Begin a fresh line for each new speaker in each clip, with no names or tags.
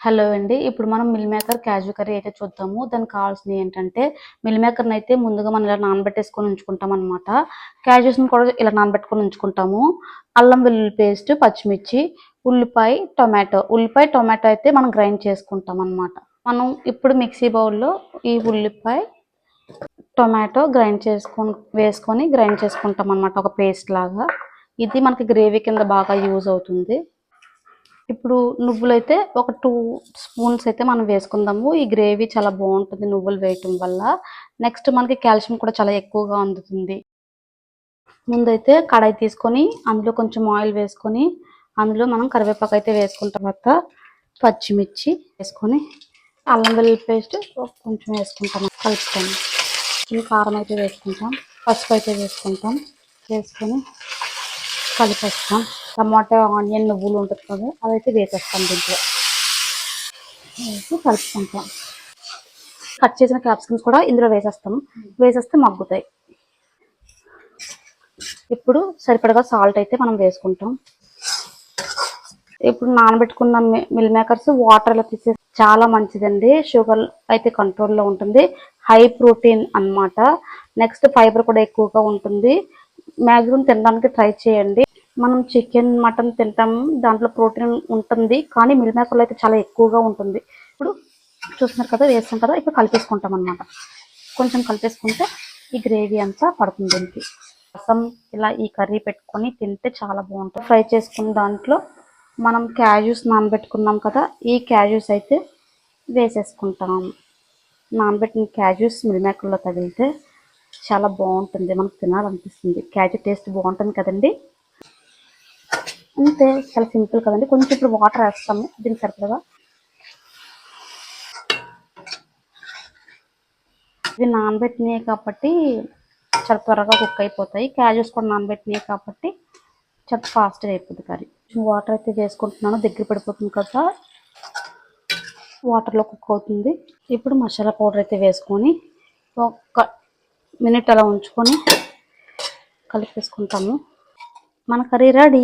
Hello అండి. ఇప్పుడు మనం మిల్ మేకర్ క్యాజు కర్రీ అయితే చూద్దాము. దానికి కావాల్సినవి ఏంటంటే, మిల్ మేకర్‌ని అయితే ముందుగా మనం ఇలా నానబెట్టేసుకొని ఉంచుకుంటామనమాట. క్యాజుస్‌ని కూడా ఇలా నానబెట్టుకొని ఉంచుకుంటాము. అల్లం వెల్లుల్లి పేస్ట్, పచ్చిమిర్చి, ఉల్లిపాయ, టొమాటో. ఉల్లిపాయ, టొమాటో అయితే మనం గ్రైండ్ చేసుకుంటామనమాట. మనం ఇప్పుడు మిక్సీ బౌల్‌లో ఈ ఉల్లిపాయ, టొమాటో వేసుకొని గ్రైండ్ చేసుకుంటామనమాట ఒక పేస్ట్ లాగా. ఇది మనకి గ్రేవీ కింద బాగా యూజ్ అవుతుంది. ఇప్పుడు నువ్వులైతే ఒక 2 స్పూన్స్ అయితే మనం వేసుకుందాము. ఈ గ్రేవీ చాలా బావుంటుంది నువ్వులు వేయటం వల్ల. నెక్స్ట్ మనకి కాల్షియం కూడా చాలా ఎక్కువగా అందుతుంది. ముందైతే కడాయి తీసుకొని అందులో కొంచెం ఆయిల్ వేసుకొని, అందులో మనం కరివేపాకు అయితే వేసుకున్న తర్వాత పచ్చిమిర్చి వేసుకొని, అల్లం వెల్లుల్లి పేస్ట్ కొంచెం వేసుకుంటాం కలుపుకొని. కారం అయితే వేసుకుంటాం, పసుపు అయితే వేసుకుంటాం. వేసుకొని కలిపేస్తాం. టమాటా, ఆనియన్, నువ్వులు ఉంటుంది కదా అదైతే వేసేస్తాం దీంట్లో. వేసి కలుపుకుంటాం. కట్ చేసిన క్యాప్సికమ్స్ కూడా ఇందులో వేసేస్తే మగ్గుతాయి. ఇప్పుడు సరిపడగా సాల్ట్ అయితే మనం వేసుకుంటాం. ఇప్పుడు నానబెట్టుకున్న మిల్ మేకర్స్ వాటర్లో తీసే చాలా మంచిదండి. షుగర్ అయితే కంట్రోల్లో ఉంటుంది. హై ప్రోటీన్ అన్నమాట. నెక్స్ట్ ఫైబర్ కూడా ఎక్కువగా ఉంటుంది. మ్యాక్సిమం తినడానికి ట్రై చేయండి. మనం చికెన్, మటన్ తింటాము, దాంట్లో ప్రోటీన్ ఉంటుంది, కానీ మిల్ మేకర్లో అయితే చాలా ఎక్కువగా ఉంటుంది. ఇప్పుడు చూస్తున్నారు కదా, వేస్తాం కదా, ఇప్పుడు కలిపేసుకుంటాం అనమాట. కొంచెం కలిపేసుకుంటే ఈ గ్రేవీ అంతా పడుతుంది దీనికి. రసం ఇలా ఈ కర్రీ పెట్టుకొని తింటే చాలా బాగుంటుంది. ఫ్రై చేసుకున్న దాంట్లో మనం క్యాజ్యూస్ నానబెట్టుకున్నాం కదా, ఈ క్యాజ్యూస్ అయితే వేసేసుకుంటాం. నానబెట్టిన క్యాజ్యూస్ మిల్ మేకర్లో తగిలితే చాలా బాగుంటుంది, మనకు తినాలనిపిస్తుంది. క్యాజ్యూ టేస్ట్ బాగుంటుంది కదండి. అంతే, చాలా సింపుల్ కదండి. కొంచెం ఇప్పుడు వాటర్ వేస్తాము దీనికి సరిపడగా. ఇవి నానబెట్టినాయి కాబట్టి చాలా త్వరగా కుక్ అయిపోతాయి. క్యాజ్యూస్ కూడా నానబెట్టినాయి కాబట్టి చాలా ఫాస్ట్గా అయిపోతుంది కర్రీ. వాటర్ అయితే వేసుకుంటున్నాను, దగ్గర పడిపోతుంది కదా, వాటర్లో కుక్ అవుతుంది. ఇప్పుడు మసాలా పౌడర్ అయితే వేసుకొని ఒక మినిట్ అలా ఉంచుకొని కలిపేసుకుంటాము. మన కర్రీ రెడీ.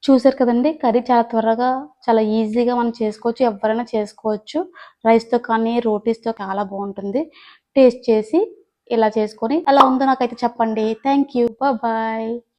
చూసారు కదండి, కర్రీ చాలా త్వరగా చాలా ఈజీగా మనం చేసుకోవచ్చు. ఎవరైనా చేసుకోవచ్చు. రైస్తో కానీ రోటీస్తో చాలా బాగుంటుంది. టేస్ట్ చేసి ఇలా చేసుకొని ఎలా ఉందో నాకైతే చెప్పండి. Thank you, bye.